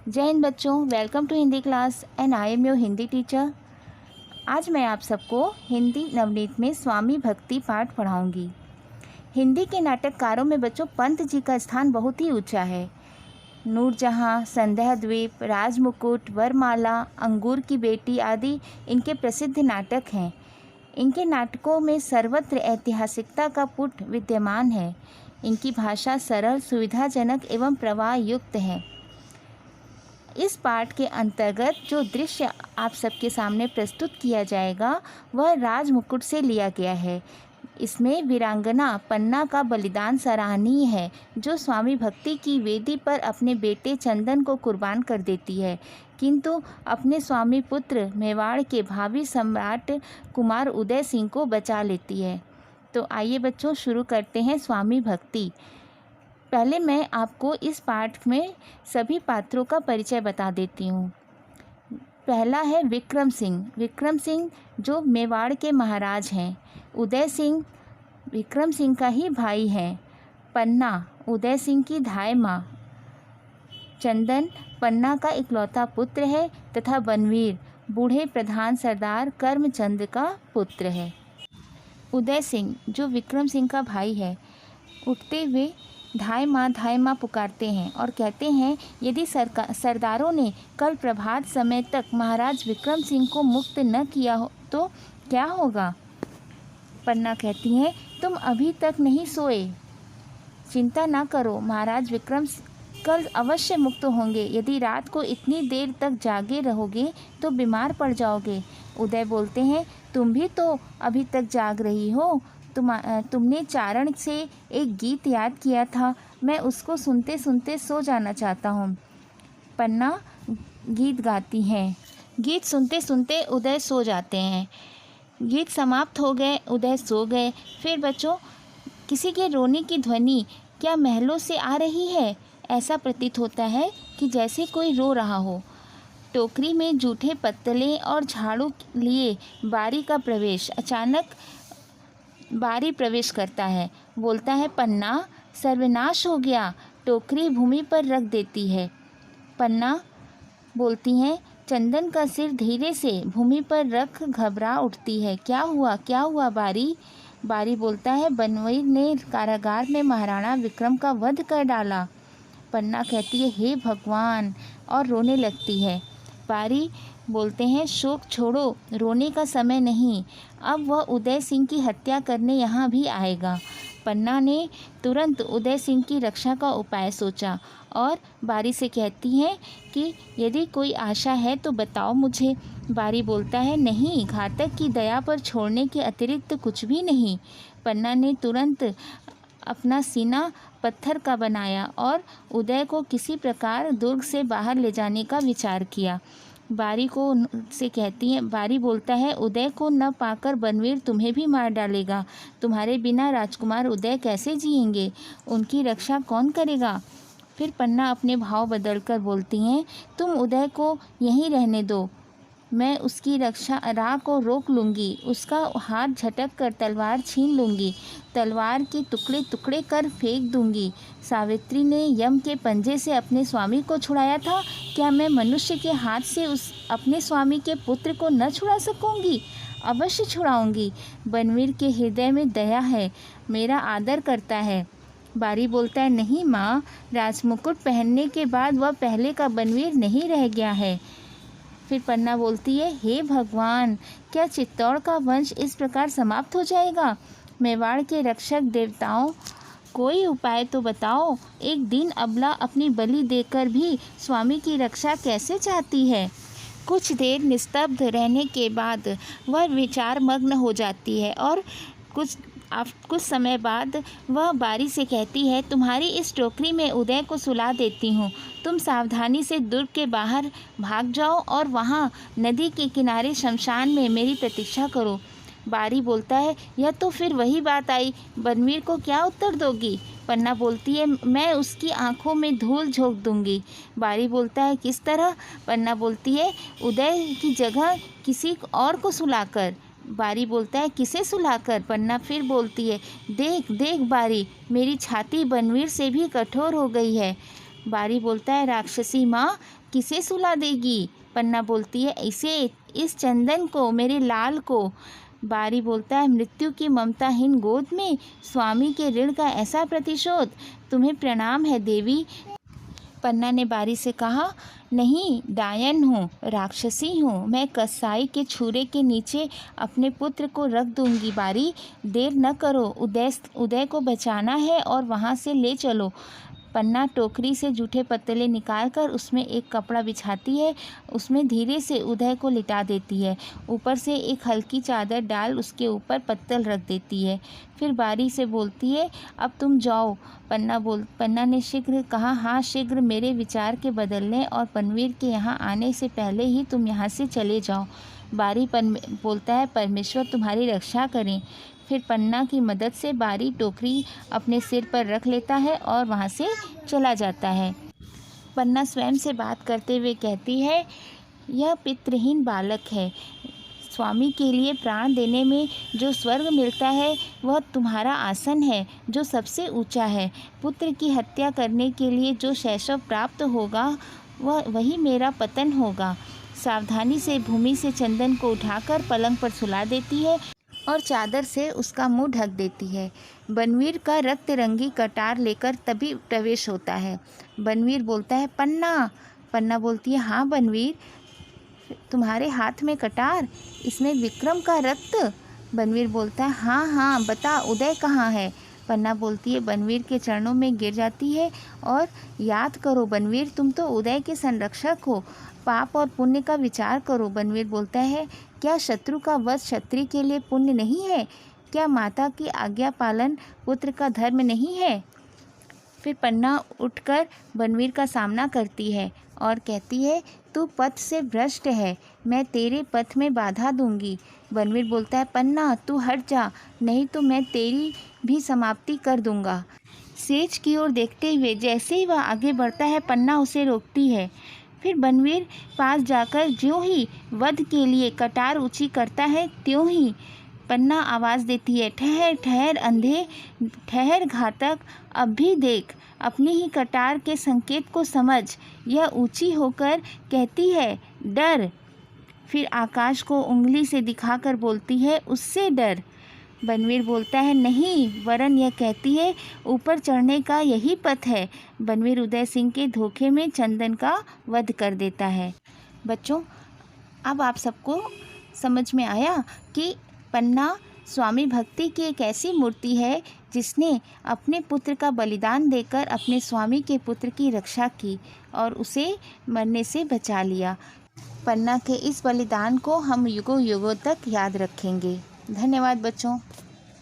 जय हिंद बच्चों, welcome to Hindi class and I am your Hindi teacher. आज मैं आप सबको हिंदी नवनीत में स्वामी भक्ति पाठ पढ़ाऊंगी। हिंदी के नाटककारों में बच्चों पंत जी का स्थान बहुत ही ऊंचा है। नूरजहां, संध्या द्वीप, राजमुकुट, वरमाला, अंगूर की बेटी आदि इनके प्रसिद्ध नाटक हैं। इनके नाटकों में सर्वत्र ऐतिहासिकता का पुट विद्यमान है। इनकी भाषा सरल, सुविधाजनक एवं प्रवाह युक्त है। इस पाठ के अंतर्गत जो दृश्य आप सबके सामने प्रस्तुत किया जाएगा वह राजमुकुट से लिया गया है। इसमें वीरांगना पन्ना का बलिदान सराहनीय है, जो स्वामी भक्ति की वेदी पर अपने बेटे चंदन को कुर्बान कर देती है, किंतु अपने स्वामी पुत्र मेवाड़ के भावी सम्राट कुमार उदय सिंह को बचा लेती है। तो आइए बच्चों, शुरू करते हैं स्वामी भक्ति। पहले मैं आपको इस पाठ में सभी पात्रों का परिचय बता देती हूँ। पहला है विक्रम सिंह। विक्रम सिंह जो मेवाड़ के महाराज हैं। उदय सिंह विक्रम सिंह का ही भाई हैं। पन्ना उदय सिंह की धाय माँ। चंदन पन्ना का इकलौता पुत्र है तथा बनवीर बूढ़े प्रधान सरदार कर्मचंद का पुत्र है। उदय सिंह जो विक्रम सिंह का भाई है, उठते हुए धाय माँ पुकारते हैं और कहते हैं, यदि सरदारों ने कल प्रभात समय तक महाराज विक्रम सिंह को मुक्त न किया हो तो क्या होगा। पन्ना कहती हैं, तुम अभी तक नहीं सोए, चिंता ना करो, महाराज विक्रम कल अवश्य मुक्त होंगे। यदि रात को इतनी देर तक जागे रहोगे तो बीमार पड़ जाओगे। उदय बोलते हैं, तुम भी तो अभी तक जाग रही हो। तुमने चारण से एक गीत याद किया था, मैं उसको सुनते सुनते सो जाना चाहता हूँ। पन्ना गीत गाती हैं। गीत सुनते सुनते उदय सो जाते हैं। गीत समाप्त हो गए, उदय सो गए। फिर बच्चों, किसी के रोने की ध्वनि क्या महलों से आ रही है। ऐसा प्रतीत होता है कि जैसे कोई रो रहा हो। टोकरी में जूठे पत्तले और झाड़ू लिए बारी का प्रवेश। अचानक बारी प्रवेश करता है। बोलता है, पन्ना सर्वनाश हो गया। टोकरी भूमि पर रख देती है। पन्ना बोलती हैं, चंदन का सिर धीरे से भूमि पर रख घबरा उठती है। क्या हुआ बारी। बारी बोलता है, बनवीर ने कारागार में महाराणा विक्रम का वध कर डाला। पन्ना कहती है, हे भगवान, और रोने लगती है। बारी बोलते हैं, शोक छोड़ो, रोने का समय नहीं, अब वह उदय सिंह की हत्या करने यहाँ भी आएगा। पन्ना ने तुरंत उदय सिंह की रक्षा का उपाय सोचा और बारी से कहती हैं कि यदि कोई आशा है तो बताओ मुझे। बारी बोलता है, नहीं, घातक की दया पर छोड़ने के अतिरिक्त कुछ भी नहीं। पन्ना ने तुरंत अपना सीना पत्थर का बनाया और उदय को किसी प्रकार दुर्ग से बाहर ले जाने का विचार किया। बारी को से कहती हैं, बारी बोलता है, उदय को न पाकर बनवीर तुम्हें भी मार डालेगा। तुम्हारे बिना राजकुमार उदय कैसे जिएंगे, उनकी रक्षा कौन करेगा। फिर पन्ना अपने भाव बदलकर बोलती हैं, तुम उदय को यहीं रहने दो, मैं उसकी राह को रोक लूँगी, उसका हाथ झटक कर तलवार छीन लूँगी, तलवार के टुकड़े टुकड़े कर फेंक दूँगी। सावित्री ने यम के पंजे से अपने स्वामी को छुड़ाया था, क्या मैं मनुष्य के हाथ से अपने स्वामी के पुत्र को न छुड़ा सकूँगी। अवश्य छुड़ाऊँगी। बनवीर के हृदय में दया है, मेरा आदर करता है। बारी बोलता है, नहीं माँ, राजमुकुट पहनने के बाद वह पहले का बनवीर नहीं रह गया है। फिर पन्ना बोलती है, हे भगवान, क्या चित्तौड़ का वंश इस प्रकार समाप्त हो जाएगा। मेवाड़ के रक्षक देवताओं, कोई उपाय तो बताओ। एक दिन अबला अपनी बलि देकर भी स्वामी की रक्षा कैसे चाहती है। कुछ देर निस्तब्ध रहने के बाद वह विचार मग्न हो जाती है और कुछ समय बाद वह बारी से कहती है, तुम्हारी इस टोकरी में उदय को सुला देती हूँ। तुम सावधानी से दुर्ग के बाहर भाग जाओ और वहाँ नदी के किनारे शमशान में मेरी प्रतीक्षा करो। बारी बोलता है, यह तो फिर वही बात आई, बनवीर को क्या उत्तर दोगी। पन्ना बोलती है, मैं उसकी आंखों में धूल झोंक दूंगी। बारी बोलता है, किस तरह। पन्ना बोलती है, उदय की जगह किसी और को सुलाकर। बारी बोलता है, किसे सुलाकर। पन्ना फिर बोलती है, देख देख बारी, मेरी छाती बनवीर से भी कठोर हो गई है। बारी बोलता है राक्षसी माँ किसे सुला देगी। पन्ना बोलती है इसे, इस चंदन को, मेरे लाल को। बारी बोलता है मृत्यु की ममताहीन गोद में स्वामी के ऋण का ऐसा प्रतिशोध, तुम्हें प्रणाम है देवी। पन्ना ने बारी से कहा नहीं, डायन हूँ, राक्षसी हूँ, मैं कसाई के छुरे के नीचे अपने पुत्र को रख दूंगी। बारी देर न करो, उदय को बचाना है और वहाँ से ले चलो। पन्ना टोकरी से जूठे पत्तले निकालकर उसमें एक कपड़ा बिछाती है, उसमें धीरे से उदय को लिटा देती है, ऊपर से एक हल्की चादर डाल उसके ऊपर पत्तल रख देती है। फिर बारी से बोलती है अब तुम जाओ। पन्ना ने शीघ्र कहा हाँ शीघ्र, मेरे विचार के बदलने और पनवीर के यहाँ आने से पहले ही तुम यहाँ से चले जाओ। बारी बोलता है परमेश्वर तुम्हारी रक्षा करें। फिर पन्ना की मदद से बारी टोकरी अपने सिर पर रख लेता है और वहाँ से चला जाता है। पन्ना स्वयं से बात करते हुए कहती है यह पितृहीन बालक है, स्वामी के लिए प्राण देने में जो स्वर्ग मिलता है वह तुम्हारा आसन है जो सबसे ऊंचा है। पुत्र की हत्या करने के लिए जो शैशव प्राप्त होगा वही मेरा पतन होगा। सावधानी से भूमि से चंदन को उठाकर पलंग पर सुला देती है और चादर से उसका मुंह ढक देती है। बनवीर का रक्त रंगी कटार लेकर तभी प्रवेश होता है। बनवीर बोलता है पन्ना। पन्ना बोलती है हाँ बनवीर, तुम्हारे हाथ में कटार, इसमें विक्रम का रक्त। बनवीर बोलता है हाँ हाँ बता उदय कहाँ है। पन्ना बोलती है बनवीर के चरणों में गिर जाती है और याद करो बनवीर, तुम तो उदय के संरक्षक हो, पाप और पुण्य का विचार करो। बनवीर बोलता है क्या शत्रु का वध क्षत्रिय के लिए पुण्य नहीं है? क्या माता की आज्ञा पालन पुत्र का धर्म नहीं है? फिर पन्ना उठकर बनवीर का सामना करती है और कहती है तू पथ से भ्रष्ट है, मैं तेरे पथ में बाधा दूंगी। बनवीर बोलता है पन्ना तू हट जा, नहीं तो मैं तेरी भी समाप्ति कर दूंगा। सेज की ओर देखते हुए जैसे ही वह आगे बढ़ता है पन्ना उसे रोकती है। फिर बनवीर पास जाकर ज्यों ही वध के लिए कटार ऊंची करता है त्यों ही पन्ना आवाज़ देती है ठहर ठहर अंधे, ठहर घातक, अब भी देख, अपनी ही कटार के संकेत को समझ। यह ऊंची होकर कहती है डर। फिर आकाश को उंगली से दिखाकर बोलती है उससे डर। बनवीर बोलता है नहीं, वरन यह कहती है ऊपर चढ़ने का यही पथ है। बनवीर उदय सिंह के धोखे में चंदन का वध कर देता है। बच्चों अब आप सबको समझ में आया कि पन्ना स्वामी भक्ति की एक ऐसी मूर्ति है जिसने अपने पुत्र का बलिदान देकर अपने स्वामी के पुत्र की रक्षा की और उसे मरने से बचा लिया। पन्ना के इस बलिदान को हम युगों युगों तक याद रखेंगे। धन्यवाद बच्चों।